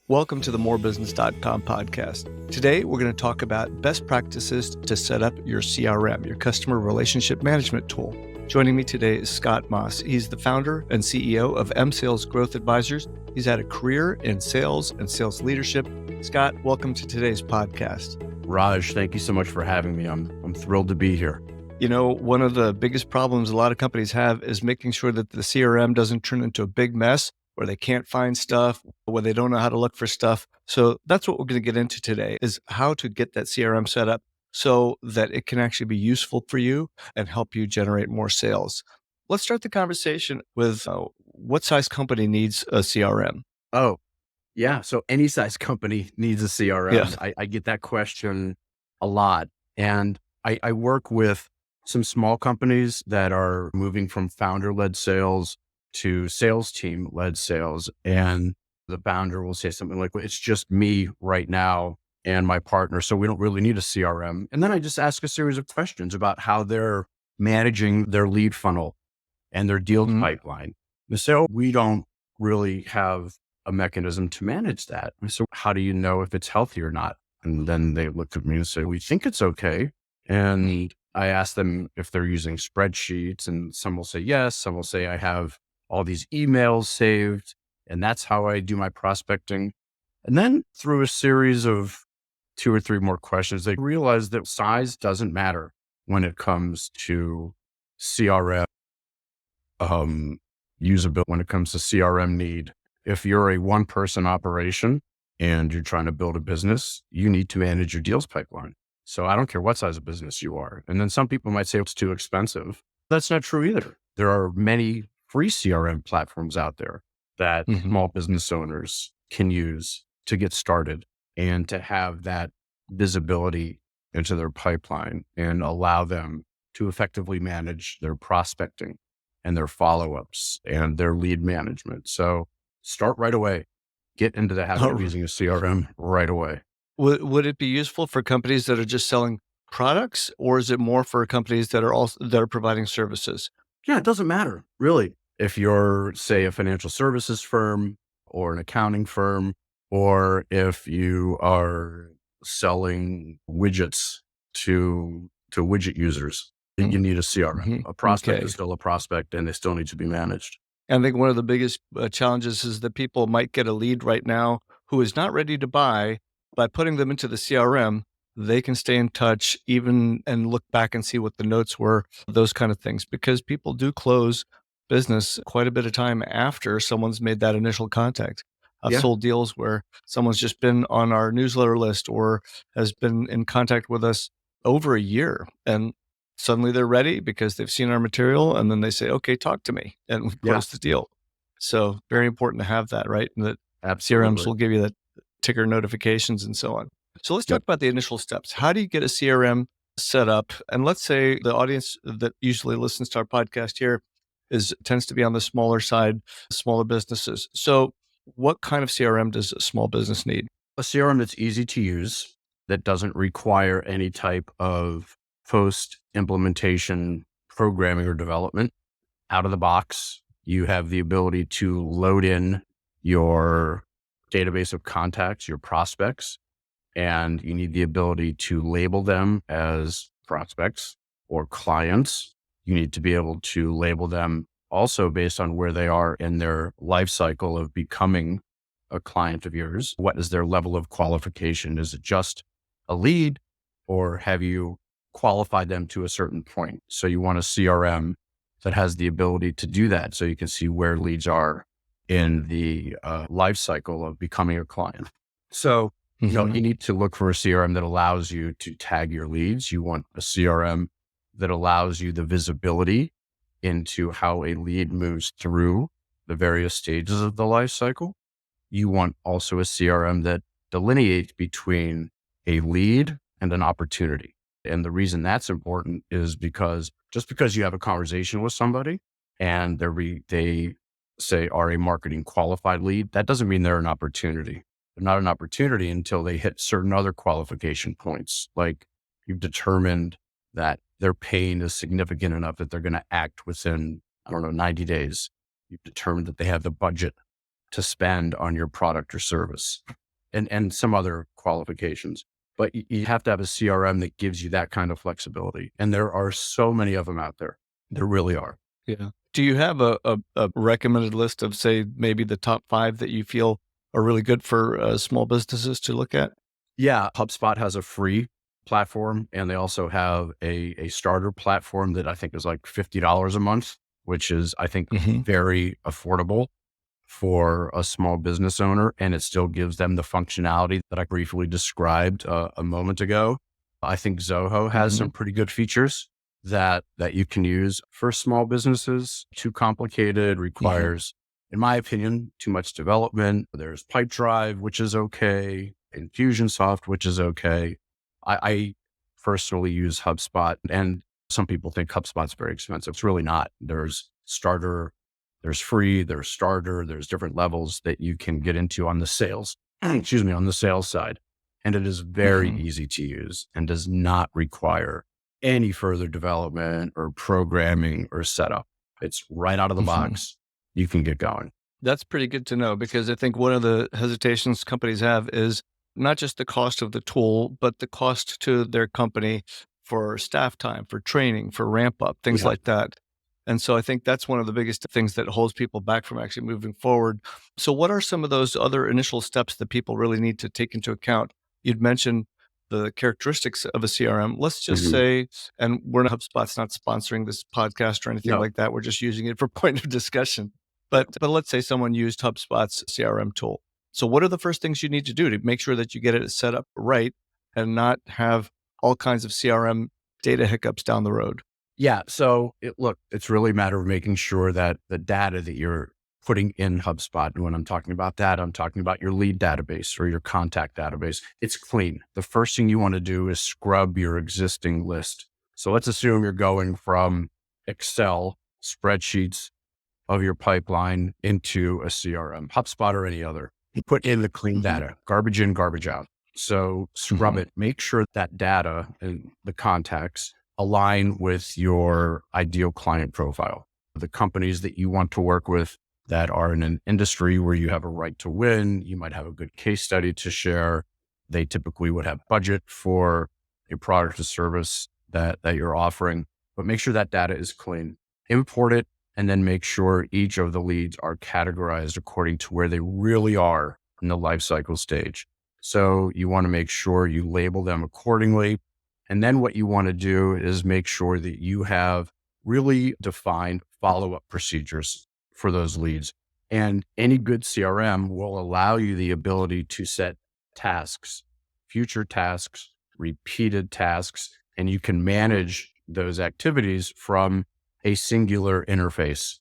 Welcome to the morebusiness.com podcast. Today, we're going to talk about best practices to set up your CRM, your customer relationship management tool. Joining me today is Scott Moss. He's the founder and CEO of M-Sales Growth Advisors. He's had a career in sales and sales leadership. Scott, welcome to today's podcast. Raj, thank you so much for having me. I'm thrilled to be here. You know, one of the biggest problems a lot of companies have is making sure that the CRM doesn't turn into a big mess where they can't find stuff, where they don't know how to look for stuff. So that's what we're going to get into today is how to get that CRM set up so that it can actually be useful for you and help you generate more sales. Let's start the conversation with what size company needs a CRM? Oh, yeah. So any size company needs a CRM. Yeah. I get that question a lot. And I work with some small companies that are moving from founder-led sales to sales team-led sales. And the founder will say something like, well, it's just me right now and my partner, so we don't really need a CRM. And then I just ask a series of questions about how they're managing their lead funnel and their deal pipeline. They say, oh, we don't really have a mechanism to manage that. So how do you know if it's healthy or not? And then they look at me and say, we think it's okay. And I ask them if they're using spreadsheets, and some will say yes, some will say I have all these emails saved, and that's how I do my prospecting. And then through a series of 2 or 3 more questions, they realize that size doesn't matter when it comes to CRM usability, when it comes to CRM need. If you're a one-person operation and you're trying to build a business, you need to manage your deals pipeline. So I don't care what size of business you are. And then some people might say it's too expensive. That's not true either. There are many free CRM platforms out there that small business owners can use to get started and to have that visibility into their pipeline and allow them to effectively manage their prospecting and their follow-ups and their lead management. So start right away. Get into the habit of using a CRM right away. Would it be useful for companies that are just selling products, or is it more for companies that are providing services? Yeah, it doesn't matter, really. If you're, say, a financial services firm or an accounting firm, or if you are selling widgets to widget users, then you need a CRM. A prospect is still a prospect, and they still need to be managed. I think one of the biggest challenges is that people might get a lead right now who is not ready to buy. By putting them into the CRM, they can stay in touch even and look back and see what the notes were, those kind of things, because people do close business quite a bit of time after someone's made that initial contact. I've sold deals where someone's just been on our newsletter list or has been in contact with us over a year, and suddenly they're ready because they've seen our material, and then they say, okay, talk to me, and we close the deal. So very important to have that, right? And that CRMs will give you that ticker notifications and so on. So let's talk about the initial steps. How do you get a CRM set up? And let's say the audience that usually listens to our podcast here tends to be on the smaller side, smaller businesses. So what kind of CRM does a small business need? A CRM that's easy to use, that doesn't require any type of post-implementation programming or development. Out of the box, you have the ability to load in your database of contacts, your prospects, and you need the ability to label them as prospects or clients. You need to be able to label them also based on where they are in their life cycle of becoming a client of yours. What is their level of qualification? Is it just a lead, or have you qualified them to a certain point? So you want a CRM that has the ability to do that, so you can see where leads are in the life cycle of becoming a client. So, you need to look for a CRM that allows you to tag your leads. You want a CRM that allows you the visibility into how a lead moves through the various stages of the life cycle. You want also a CRM that delineates between a lead and an opportunity. And the reason that's important is because just because you have a conversation with somebody and they say are a marketing qualified lead, that doesn't mean they're an opportunity. They're not an opportunity until they hit certain other qualification points. Like you've determined that their pain is significant enough that they're going to act within, 90 days. You've determined that they have the budget to spend on your product or service, and some other qualifications. But you have to have a CRM that gives you that kind of flexibility. And there are so many of them out there. There really are. Yeah. Do you have a recommended list of, say, maybe the top 5 that you feel are really good for small businesses to look at? Yeah. HubSpot has a free platform, and they also have a starter platform that I think is like $50 a month, which is, I think, Mhm. very affordable for a small business owner. And it still gives them the functionality that I briefly described a moment ago. I think Zoho has some Mhm. pretty good features that you can use for small businesses. Too complicated, Mhm. requires, in my opinion, too much development. There's Pipedrive, which is okay. Infusionsoft, which is okay. I personally use HubSpot, and some people think HubSpot's very expensive. It's really not. There's starter, there's free, there's starter, there's different levels that you can get into on the sales, excuse me, on the sales side. And it is very Mhm. easy to use and does not require any further development or programming or setup. It's right out of the Mhm. box. You can get going. That's pretty good to know, because I think one of the hesitations companies have is not just the cost of the tool, but the cost to their company for staff time, for training, for ramp up, things Yeah. like that. And so I think that's one of the biggest things that holds people back from actually moving forward. So, what are some of those other initial steps that people really need to take into account? You'd mentioned the characteristics of a CRM. Let's just Mhm. say, and we're not, HubSpot's not sponsoring this podcast or anything No. like that. We're just using it for point of discussion. Yeah. But let's say someone used HubSpot's CRM tool. So what are the first things you need to do to make sure that you get it set up right and not have all kinds of CRM data hiccups down the road? Yeah. So look, it's really a matter of making sure that the data that you're putting in HubSpot, and when I'm talking about that, I'm talking about your lead database or your contact database. It's clean. The first thing you want to do is scrub your existing list. So let's assume you're going from Excel spreadsheets of your pipeline into a CRM, HubSpot or any other. You put in the clean Mhm. data, garbage in, garbage out. So scrub Mhm. it, make sure that data and the contacts align with your ideal client profile, the companies that you want to work with that are in an industry where you have a right to win. You might have a good case study to share. They typically would have budget for a product or service that you're offering, but make sure that data is clean. Import it, and then make sure each of the leads are categorized according to where they really are in the life cycle stage. So you want to make sure you label them accordingly. And then what you want to do is make sure that you have really defined follow-up procedures for those leads. And any good CRM will allow you the ability to set tasks, future tasks, repeated tasks, and you can manage those activities from a singular interface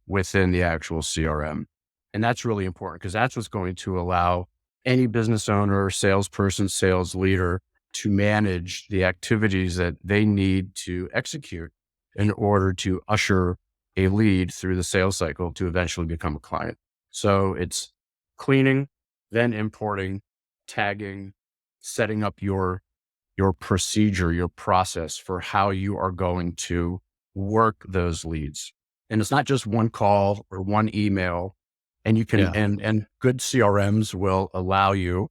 within the actual CRM. And that's really important because that's what's going to allow any business owner, salesperson, sales leader to manage the activities that they need to execute in order to usher a lead through the sales cycle to eventually become a client. So it's cleaning, then importing, tagging, setting up your procedure, your process for how you are going to work those leads. And it's not just one call or one email. And you can, Yeah. and good CRMs will allow you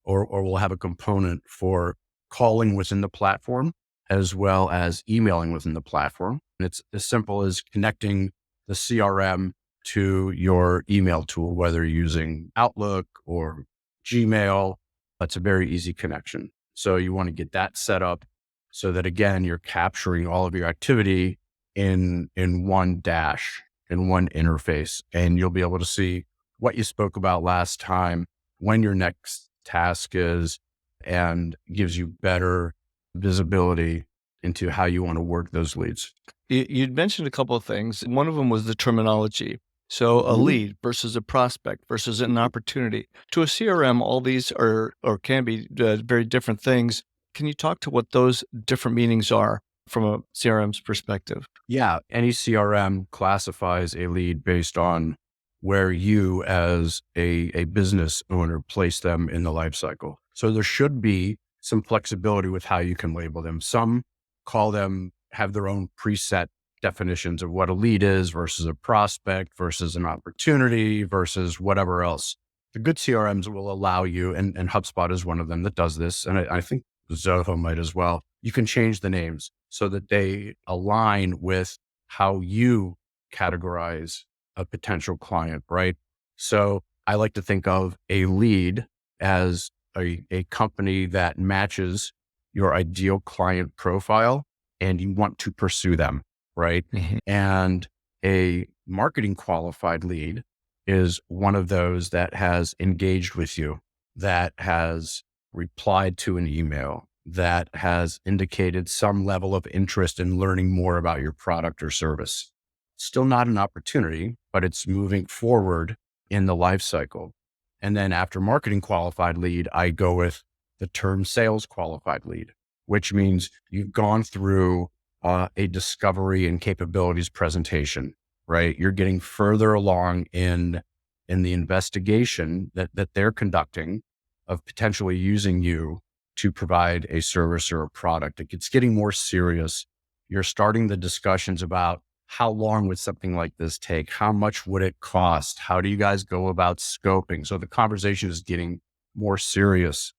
or will have a component for calling within the platform as well as emailing within the platform. And it's as simple as connecting the CRM to your email tool, whether you're using Outlook or Gmail. That's a very easy connection. So you want to get that set up so that again, you're capturing all of your activity in one dash, in one interface, and you'll be able to see what you spoke about last time, when your next task is, and gives you better visibility into how you want to work those leads. You'd mentioned a couple of things. One of them was the terminology. So a Mhm. lead versus a prospect versus an opportunity. To a CRM, all these are or can be very different things. Can you talk to what those different meanings are from a CRM's perspective? Yeah, any CRM classifies a lead based on where you as a business owner place them in the life cycle. So there should be some flexibility with how you can label them. Some call them, have their own preset definitions of what a lead is versus a prospect versus an opportunity versus whatever else. The good CRMs will allow you, and HubSpot is one of them that does this, and I think Zoho might as well. You can change the names so that they align with how you categorize a potential client, right? So I like to think of a lead as a company that matches your ideal client profile and you want to pursue them, right? Mhm. And a marketing qualified lead is one of those that has engaged with you, that has replied to an email, that has indicated some level of interest in learning more about your product or service. Still not an opportunity, but it's moving forward in the life cycle. And then after marketing qualified lead, I go with the term sales qualified lead, which means you've gone through a discovery and capabilities presentation, right? You're getting further along in the investigation that they're conducting of potentially using you to provide a service or a product. It's getting more serious. You're starting the discussions about how long would something like this take? How much would it cost? How do you guys go about scoping? So the conversation is getting more serious.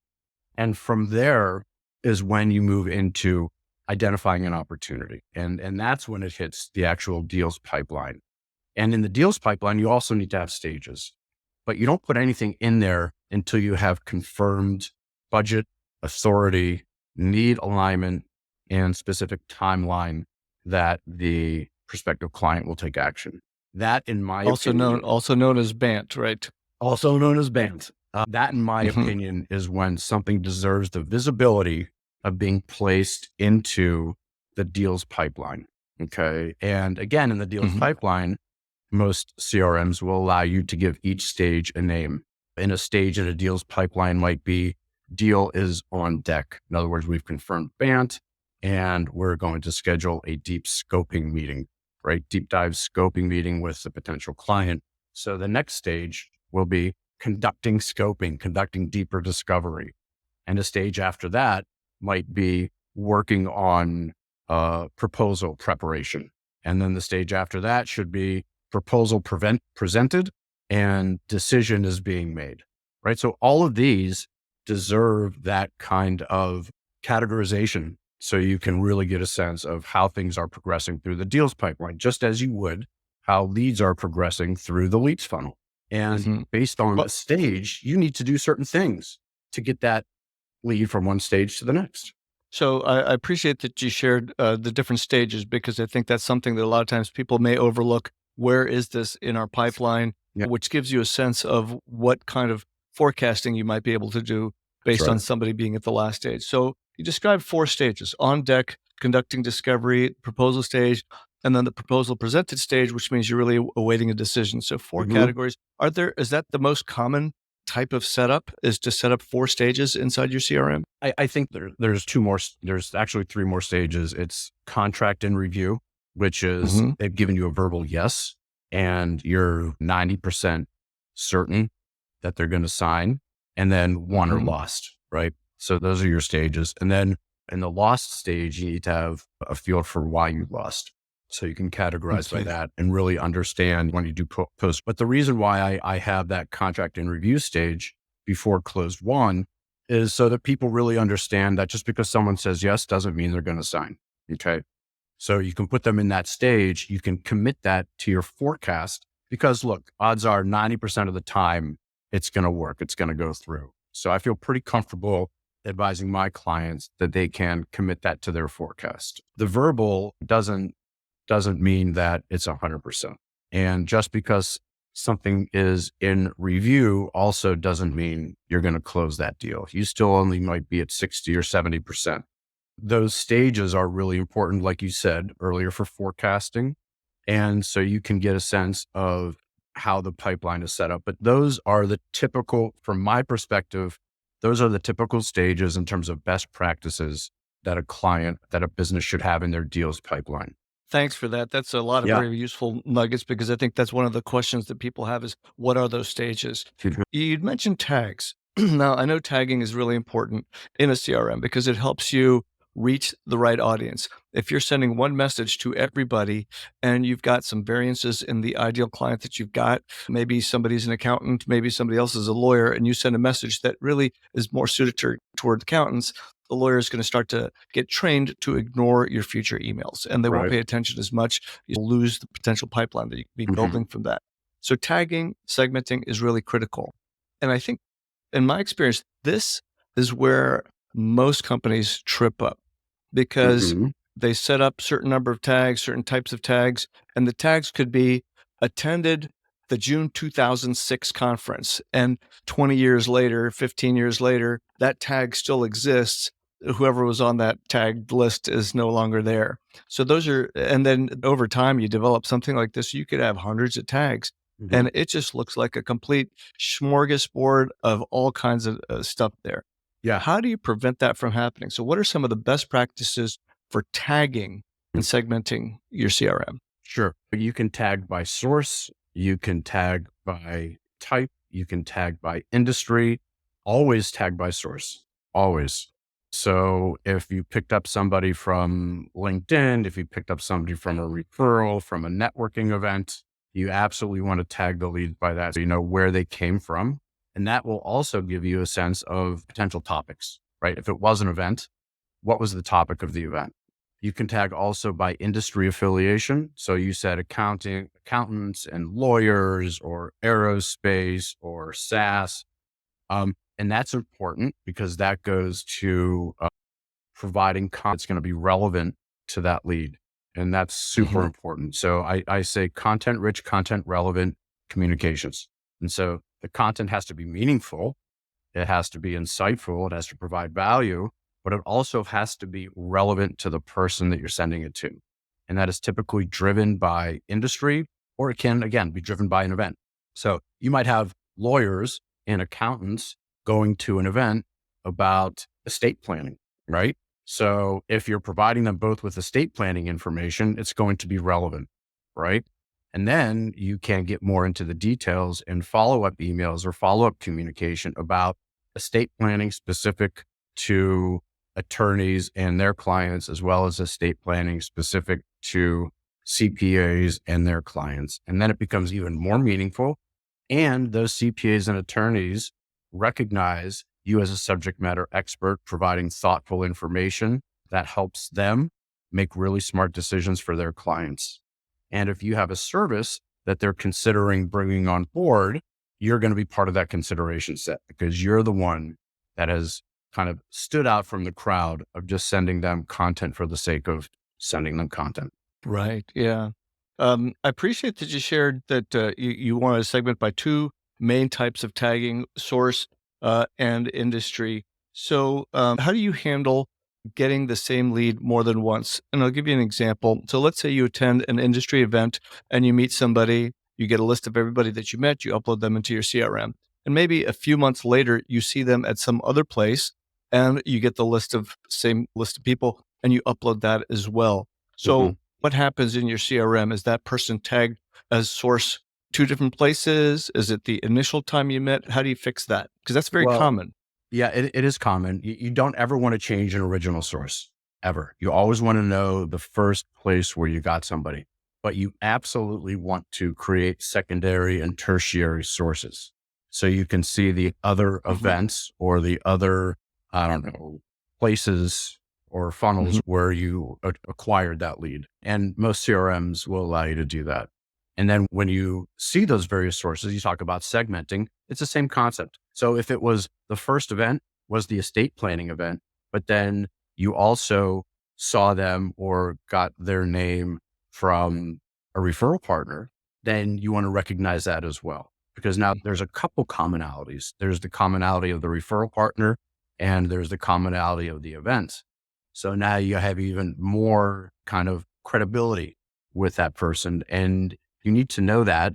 And from there is when you move into identifying an opportunity. And that's when it hits the actual deals pipeline. And in the deals pipeline, you also need to have stages, but you don't put anything in there until you have confirmed budget, authority, need alignment, and specific timeline that the prospective client will take action. That, in my opinion, Also known as BANT, right? also known as BANT, that, in my Mhm. opinion, is when something deserves the visibility of being placed into the deals pipeline. Okay. And again, in the deals Mhm. pipeline, most CRMs will allow you to give each stage a name. In a stage in a deals pipeline might be deal is on deck. In other words, we've confirmed BANT and we're going to schedule a deep scoping meeting, right? Deep dive scoping meeting with the potential client. So the next stage will be conducting scoping, conducting deeper discovery. And a stage after that might be working on proposal preparation. And then the stage after that should be proposal presented and decision is being made, right? So all of these deserve that kind of categorization so you can really get a sense of how things are progressing through the deals pipeline, just as you would how leads are progressing through the leads funnel. And Mhm. based on Well, the stage, you need to do certain things to get that lead from one stage to the next. so I appreciate that you shared the different stages because I think that's something that a lot of times people may overlook. Where is this in our pipeline? Yeah, Which gives you a sense of what kind of forecasting you might be able to do that's based right. on somebody being at the last stage. So you described 4 stages: on deck, conducting discovery, proposal stage, and then the proposal presented stage, which means you're really awaiting a decision. So 4 categories. Is that the most common type of setup, is to set up 4 stages inside your CRM? I think there's two more, there's actually three more stages. It's contract and review, which is Mhm. they've given you a verbal yes, and you're 90% certain that they're going to sign, and then won or Mhm. lost, right? So those are your stages. And then in the lost stage, you need to have a feel for why you lost. So you can categorize by Okay. that and really understand when you do post. But the reason why I have that contract and review stage before closed one is so that people really understand that just because someone says yes doesn't mean they're going to sign. Okay. So you can put them in that stage. You can commit that to your forecast because look, odds are 90% of the time it's going to work. It's going to go through. So I feel pretty comfortable advising my clients that they can commit that to their forecast. The verbal doesn't mean that it's 100%. And just because something is in review also doesn't mean you're going to close that deal. You still only might be at 60 or 70%. Those stages are really important, like you said earlier, for forecasting. And so you can get a sense of how the pipeline is set up. But those are the typical, from my perspective, those are the typical stages in terms of best practices that a client, that a business should have in their deals pipeline. Thanks for that. That's a lot of Yeah. very useful nuggets because I think that's one of the questions that people have is what are those stages? You'd mentioned tags. Now, I know tagging is really important in a CRM because it helps you reach the right audience. If you're sending one message to everybody and you've got some variances in the ideal client that you've got, maybe somebody's an accountant, maybe somebody else is a lawyer, and you send a message that really is more suited toward accountants, the lawyer is going to start to get trained to ignore your future emails, and they won't Right. pay attention as much. You'll lose the potential pipeline that you could be Mhm. building from that. So tagging, segmenting is really critical. And I think in my experience, this is where most companies trip up because Mhm. they set up certain number of tags, certain types of tags, and the tags could be attended the June 2006 conference. And 20 years later, 15 years later, that tag still exists. Whoever was on that tagged list is no longer there. So those are, and then over time, you develop something like this, you could have hundreds of tags. Mhm. And it just looks like a complete smorgasbord of all kinds of stuff there. Yeah. How do you prevent that from happening? So, what are some of the best practices for tagging and segmenting your CRM? Sure. You can tag by source, you can tag by type, you can tag by industry, always tag by source, always. So if you picked up somebody from LinkedIn, if you picked up somebody from a referral, from a networking event, you absolutely want to tag the lead by that so you know where they came from. And that will also give you a sense of potential topics, right? If it was an event, what was the topic of the event? You can tag also by industry affiliation. So you said accountants and lawyers or aerospace or SaaS. And that's important because that goes to providing content that's going to be relevant to that lead. And that's super Mhm. important. So I say content rich, content relevant communications. And so the content has to be meaningful. It has to be insightful. It has to provide value, but it also has to be relevant to the person that you're sending it to. And that is typically driven by industry, or it can, again, be driven by an event. So you might have lawyers and accountants going to an event about estate planning, right? So if you're providing them both with estate planning information, it's going to be relevant, right? And then you can get more into the details and follow up emails or follow up communication about estate planning specific to attorneys and their clients, as well as estate planning specific to CPAs and their clients. And then it becomes even more meaningful. And those CPAs and attorneys recognize you as a subject matter expert, providing thoughtful information that helps them make really smart decisions for their clients. And if you have a service that they're considering bringing on board, you're going to be part of that consideration set because you're the one that has kind of stood out from the crowd of just sending them content for the sake of sending them content. Right. Yeah. I appreciate that you shared that you want to segment by two main types of tagging: source and industry. So, how do you handle getting the same lead more than once? And I'll give you an example. So, let's say you attend an industry event and you meet somebody, you get a list of everybody that you met, you upload them into your CRM. And maybe a few months later, you see them at some other place and you get the same list of people and you upload that as well. So, Mhm. what happens in your CRM? Is that person tagged as source two different places? Is it the initial time you met? How do you fix that? Because that's very Well, common. yeah, it is common. You don't ever want to change an original source, ever. You always want to know the first place where you got somebody, but you absolutely want to create secondary and tertiary sources. So you can see the other Mhm, events or the other, I don't know, places or mhm. funnels where you acquired that lead. And most CRMs will allow you to do that. And then when you see those various sources, you talk about segmenting, it's the same concept. So if it was the first event was the estate planning event, but then you also saw them or got their name from a referral partner, then you want to recognize that as well. Because now there's a couple commonalities. There's the commonality of the referral partner and there's the commonality of the events. So now you have even more kind of credibility with that person. And you need to know that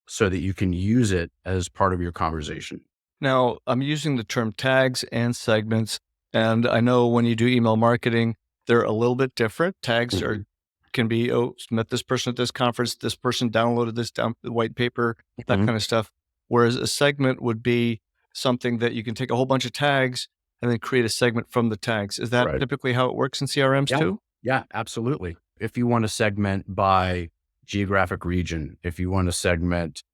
so that you can use it as part of your conversation. Now, I'm using the term tags and segments, and I know when you do email marketing, they're a little bit different. Tags Mhm. are can be, oh, met this person at this conference, this person downloaded this white paper, that Mhm. kind of stuff. Whereas a segment would be something that you can take a whole bunch of tags and then create a segment from the tags. Is that Right. typically how it works in CRMs Yeah. too? Yeah, absolutely. If you want to segment by geographic region, if you want to segment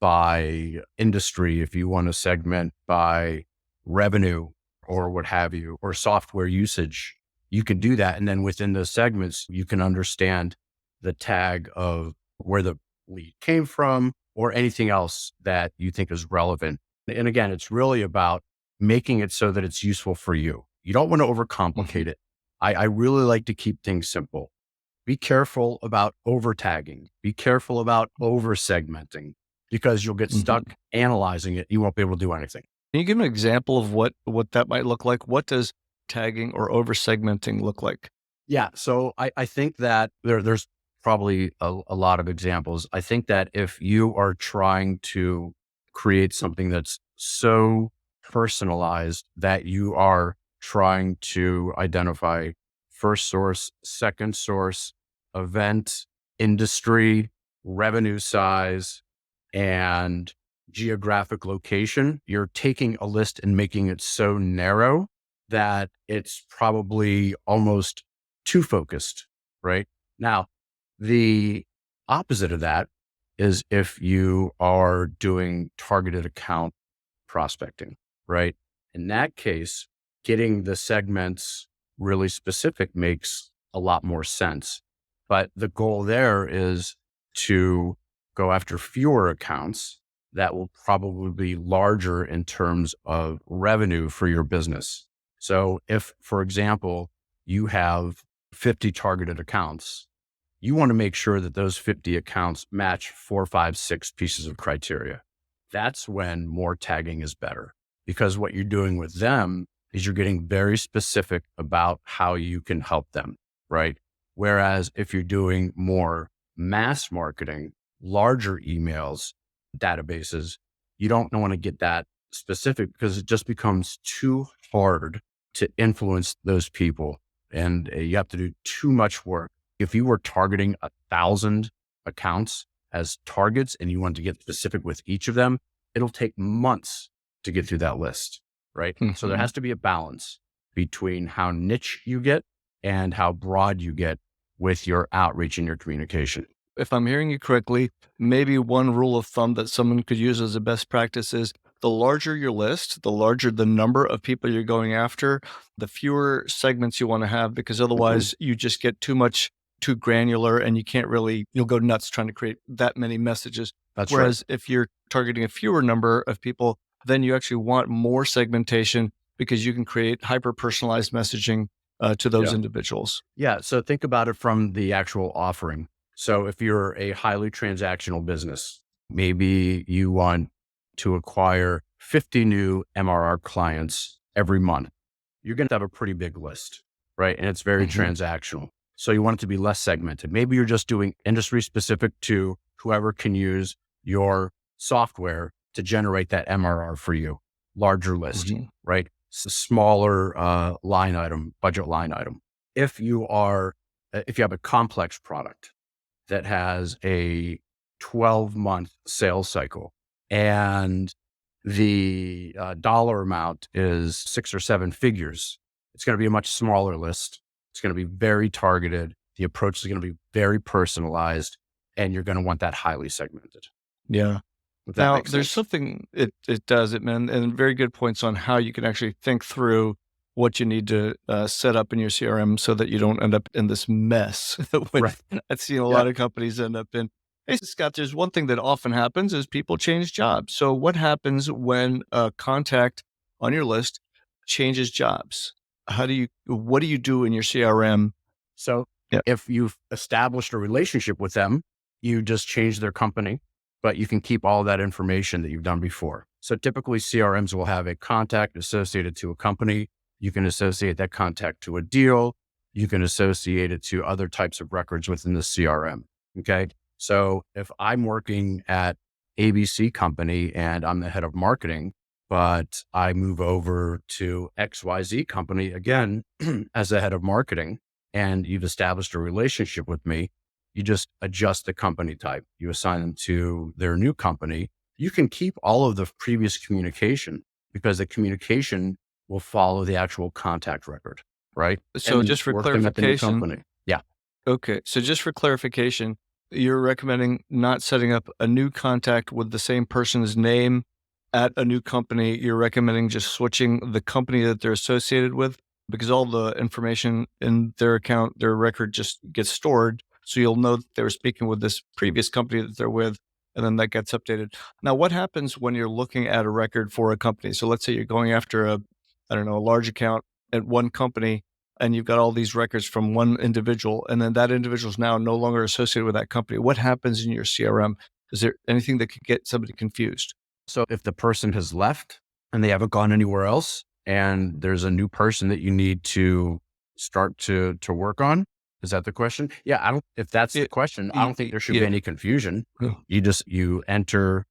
by industry, if you want to segment by revenue or what have you, or software usage, you can do that. And then within those segments, you can understand the tag of where the lead came from or anything else that you think is relevant. And again, it's really about making it so that it's useful for you. You don't want to Mhm. overcomplicate it. I really like to keep things simple. Be careful about over tagging. Be careful about over segmenting because you'll get Mhm. stuck analyzing it. You won't be able to do anything. Can you give an example of what that might look like? What does tagging or over segmenting look like? Yeah. So I think that there's probably a lot of examples. I think that if you are trying to create something that's so personalized that you are trying to identify first source, second source, event, industry, revenue size, and geographic location, you're taking a list and making it so narrow that it's probably almost too focused, right? Now, the opposite of that is if you are doing targeted account prospecting, right? In that case, getting the segments really specific makes a lot more sense. But the goal there is to go after fewer accounts that will probably be larger in terms of revenue for your business. So if, for example, you have 50 targeted accounts, you want to make sure that those 50 accounts match 4, 5, 6 pieces of criteria. That's when more tagging is better because what you're doing with them is you're getting very specific about how you can help them, right? Whereas if you're doing more mass marketing, larger emails, databases, you don't want to get that specific because it just becomes too hard to influence those people. And you have to do too much work. If you were targeting 1,000 accounts as targets and you want to get specific with each of them, it'll take months to get through that list, right? So there Mhm. has to be a balance between how niche you get and how broad you get with your outreach and your communication. If I'm hearing you correctly, maybe one rule of thumb that someone could use as a best practice is the larger your list, the larger the number of people you're going after, the fewer segments you want to have, because Mhm. otherwise you just get too granular and you can't really, you'll go nuts trying to create that many messages. That's right. Whereas if you're targeting a fewer number of people, then you actually want more segmentation because you can create hyper personalized messaging to those Yeah. individuals. Yeah. So think about it from the actual offering. So if you're a highly transactional business, maybe you want to acquire 50 new MRR clients every month. You're going to have a pretty big list, right? And it's very Mhm. transactional. So you want it to be less segmented. Maybe you're just doing industry specific to whoever can use your software to generate that MRR for you, larger list, Mhm. right? Smaller line item, budget line item. If you are, if you have a complex product that has a 12-month sales cycle and the dollar amount is 6 or 7 figures, it's going to be a much smaller list. It's going to be very targeted. The approach is going to be very personalized, and you're going to want that highly segmented, Yeah. if that Now, makes there's sense. something it does it, man, and very good points on how you can actually think through what you need to set up in your CRM so that you don't end up in this mess Right. with I've seen a Yeah. lot of companies end up in. Hey, Scott, there's one thing that often happens is people change jobs. So what happens when a contact on your list changes jobs? What do you do in your CRM? So Yeah. if you've established a relationship with them, you just change their company, but you can keep all that information that you've done before. So typically CRMs will have a contact associated to a company. You can associate that contact to a deal. You can associate it to other types of records within the CRM. Okay. So if I'm working at ABC company and I'm the head of marketing, but I move over to XYZ company again as the head of marketing, and you've established a relationship with me, you just adjust the company type. You assign them to their new company. You can keep all of the previous communication because the communication will follow the actual contact record, right? So And just for work them at the new clarification, company. Yeah. okay. So just for clarification, you're recommending not setting up a new contact with the same person's name at a new company. You're recommending just switching the company that they're associated with because all the information in their account, their record just gets stored. So you'll know that they were speaking with this previous company that they're with, and then that gets updated. Now, what happens when you're looking at a record for a company? So let's say you're going after I don't know, a large account at one company and you've got all these records from one individual, and then that individual is now no longer associated with that company. What happens in your CRM? Is there anything that could get somebody confused? So if the person has left and they haven't gone anywhere else and there's a new person that you need to start to work on, is that the question? Yeah. If that's the It, question, I don't think there should be yeah. any confusion. Yeah. You enter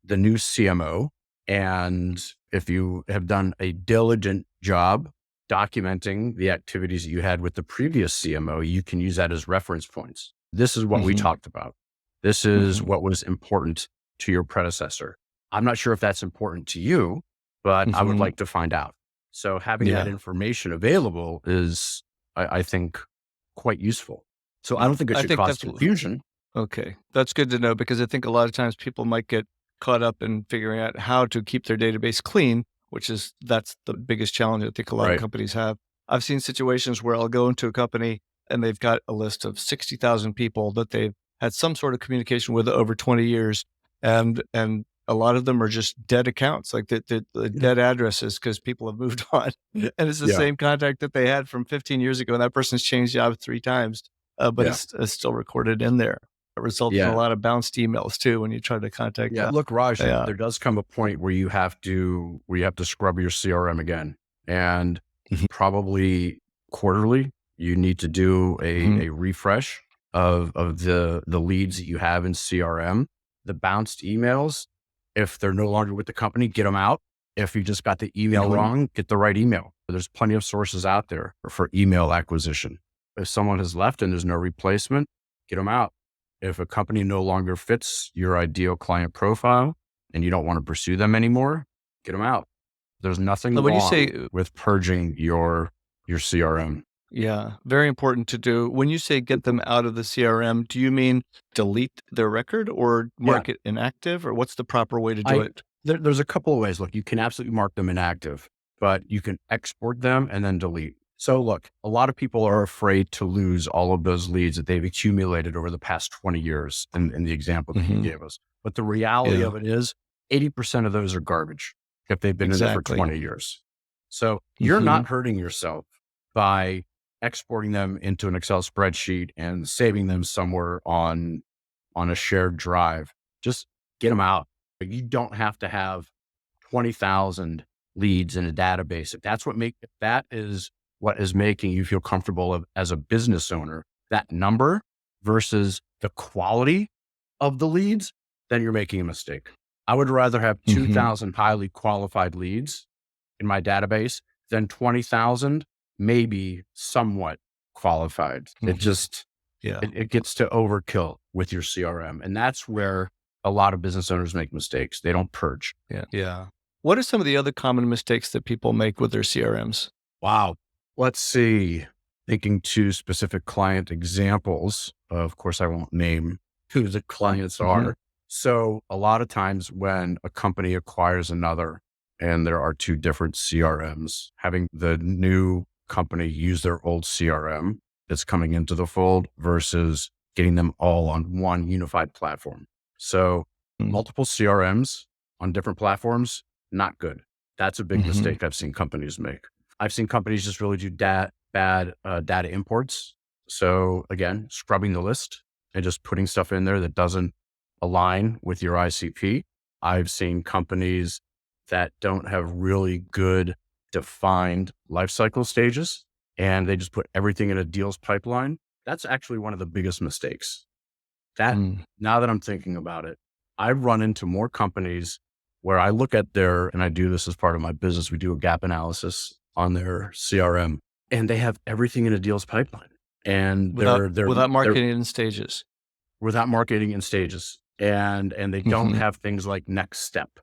the new CMO. And if you have done a diligent job documenting the activities that you had with the previous CMO, you can use that as reference points. This is what we Mhm, talked about. This is mhm, what was important to your predecessor. I'm not sure if that's important to you, but I would mhm. like to find out. So having that Yeah. information available is, I think, quite useful. So I Yeah. don't think it I should think cause that's confusion. okay. That's good to know because I think a lot of times people might get caught up in figuring out how to keep their database clean, that's the biggest challenge I think a lot of Right. companies have. I've seen situations where I'll go into a company and they've got a list of 60,000 people that they've had some sort of communication with over 20 years. And a lot of them are just dead accounts, like the Yeah. dead addresses because people have moved on. And it's the Yeah. same contact that they had from 15 years ago. And that person's changed jobs 3 times, but Yeah. it's still recorded in there. It results in a Yeah. lot of bounced emails too when you try to contact Yeah. them. Look, Raj, Yeah. there does come a point where you have to scrub your CRM again. And Mhm. probably quarterly, you need to do Mhm. a refresh of the leads that you have in CRM. The bounced emails, if they're no longer with the company, get them out. If you just got the email Mhm. wrong, get the right email. There's plenty of sources out there for email acquisition. If someone has left and there's no replacement, get them out. If a company no longer fits your ideal client profile and you don't want to pursue them anymore, get them out. There's nothing When you wrong say with purging your CRM. yeah, very important to do. When you say get them out of the CRM, do you mean delete their record or Yeah, mark it inactive, or what's the proper way to do I it? there's a couple of ways. Look, you can absolutely mark them inactive, but you can export them and then delete. So look, a lot of people are afraid to lose all of those leads that they've accumulated over the past 20 years in the example that you Mhm. gave us. But the reality Yeah, of it is 80% of those are garbage if they've been in there for exactly. 20 years. So you're Mhm. not hurting yourself by exporting them into an Excel spreadsheet and saving them somewhere on a shared drive. Just get them out. You don't have to have 20,000 leads in a database. If that is what is making you feel comfortable as a business owner, that number versus the quality of the leads, then you're making a mistake. I would rather have Mhm. 2,000 highly qualified leads in my database than 20,000, maybe somewhat qualified. Mhm. Yeah. It gets to overkill with your CRM. And that's where a lot of business owners make mistakes. They don't purge. Yeah. Yeah. What are some of the other common mistakes that people make with their CRMs? Wow. Let's see. Thinking to specific client examples. Of course, I won't name who the clients Mhm. are. So a lot of times when a company acquires another and there are two different CRMs, having the new company use their old CRM that's coming into the fold versus getting them all on one unified platform. So Mm. multiple CRMs on different platforms, not good. That's a big Mhm. mistake I've seen companies make. I've seen companies just really do bad data imports. So again, scrubbing the list and just putting stuff in there that doesn't align with your ICP. I've seen companies that don't have really good defined life cycle stages and they just put everything in a deals pipeline. That's actually one of the biggest mistakes. That Mm. Now that I'm thinking about it, I've run into more companies where I look at and I do this as part of my business. We do a gap analysis on their CRM and they have everything in a deals pipeline and Without they're marketing in stages. without marketing in stages and they don't Mhm. have things like next step.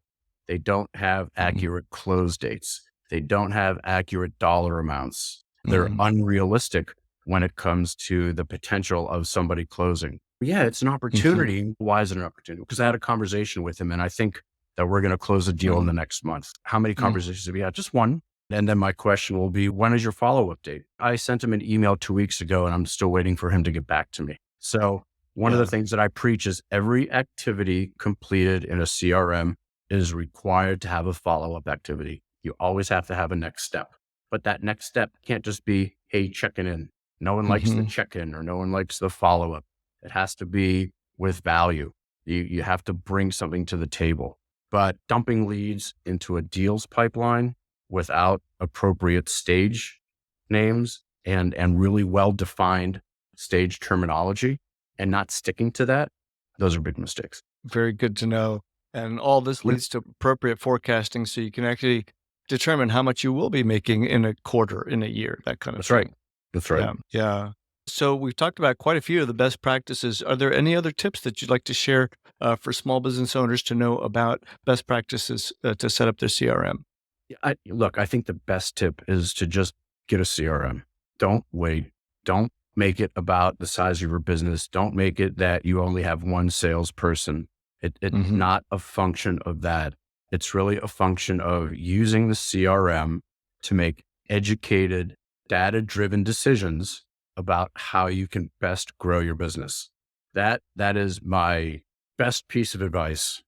They don't have Mhm. accurate close dates. They don't have accurate dollar amounts. They're Mm-hmm. unrealistic when it comes to the potential of somebody closing. Yeah, it's an opportunity. Why is it an opportunity? Because I had a conversation with him and I think that we're going to close a deal in the next month. How many conversations have we had? Just one. And then my question will be, when is your follow-up date? I sent him an email 2 weeks ago and I'm still waiting for him to get back to me. So one of the things that I preach is every activity completed in a CRM is required to have a follow-up activity. You always have to have a next step, but that next step can't just be, hey, checking in. No one likes the check-in or no one likes the follow-up. It has to be with value. You have to bring something to the table, but dumping leads into a deals pipeline without appropriate stage names and really well-defined stage terminology and not sticking to that, those are big mistakes. Very good to know. And all this leads to appropriate forecasting so you can actually determine how much you will be making in a quarter, in a year, that kind of thing. Right. That's right. Yeah. So we've talked about quite a few of the best practices. Are there any other tips that you'd like to share for small business owners to know about best practices to set up their CRM? Look, I think the best tip is to just get a CRM. Don't wait. Don't make it about the size of your business. Don't make it that you only have one salesperson. It's not a function of that. It's really a function of using the CRM to make educated, data-driven decisions about how you can best grow your business. That is my best piece of advice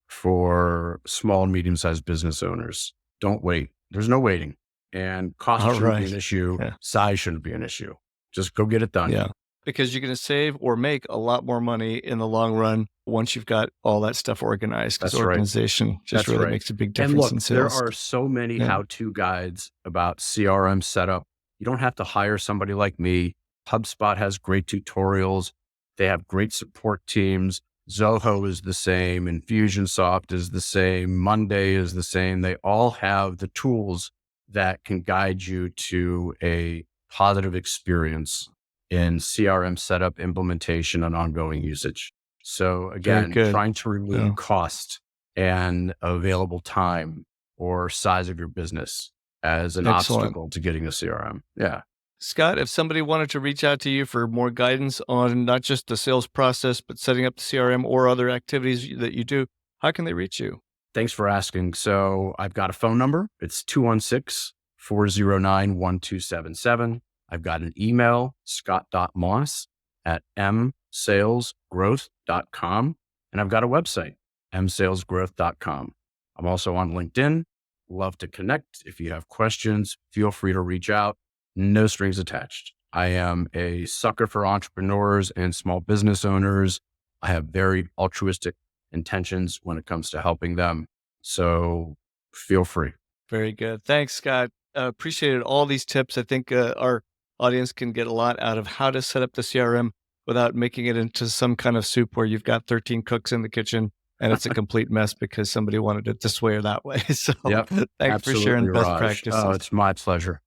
for small and medium-sized business owners. Don't wait. There's no waiting. And cost shouldn't be an issue. Size shouldn't be an issue. Just go get it done. Yeah. Because you're going to save or make a lot more money in the long run once you've got all that stuff organized. Because organization just really makes a big difference in sales. There are so many how-to guides about CRM setup. You don't have to hire somebody like me. HubSpot has great tutorials. They have great support teams. Zoho is the same. Infusionsoft is the same. Monday is the same. They all have the tools that can guide you to a positive experience in CRM setup, implementation, and ongoing usage. So again, trying to remove cost and available time or size of your business as an obstacle to getting a CRM. Yeah. Scott, if somebody wanted to reach out to you for more guidance on not just the sales process, but setting up the CRM or other activities that you do, how can they reach you? Thanks for asking. So I've got a phone number. It's 216-409-1277. I've got an email, scott.moss@msalesgrowth.com. And I've got a website, msalesgrowth.com. I'm also on LinkedIn. Love to connect. If you have questions, feel free to reach out. No strings attached. I am a sucker for entrepreneurs and small business owners. I have very altruistic intentions when it comes to helping them. So feel free. Very good. Thanks, Scott. Appreciated all these tips. I think our audience can get a lot out of how to set up the CRM without making it into some kind of soup where you've got 13 cooks in the kitchen and it's a complete mess because somebody wanted it this way or that way. So thanks for sharing best practices. Oh, it's my pleasure.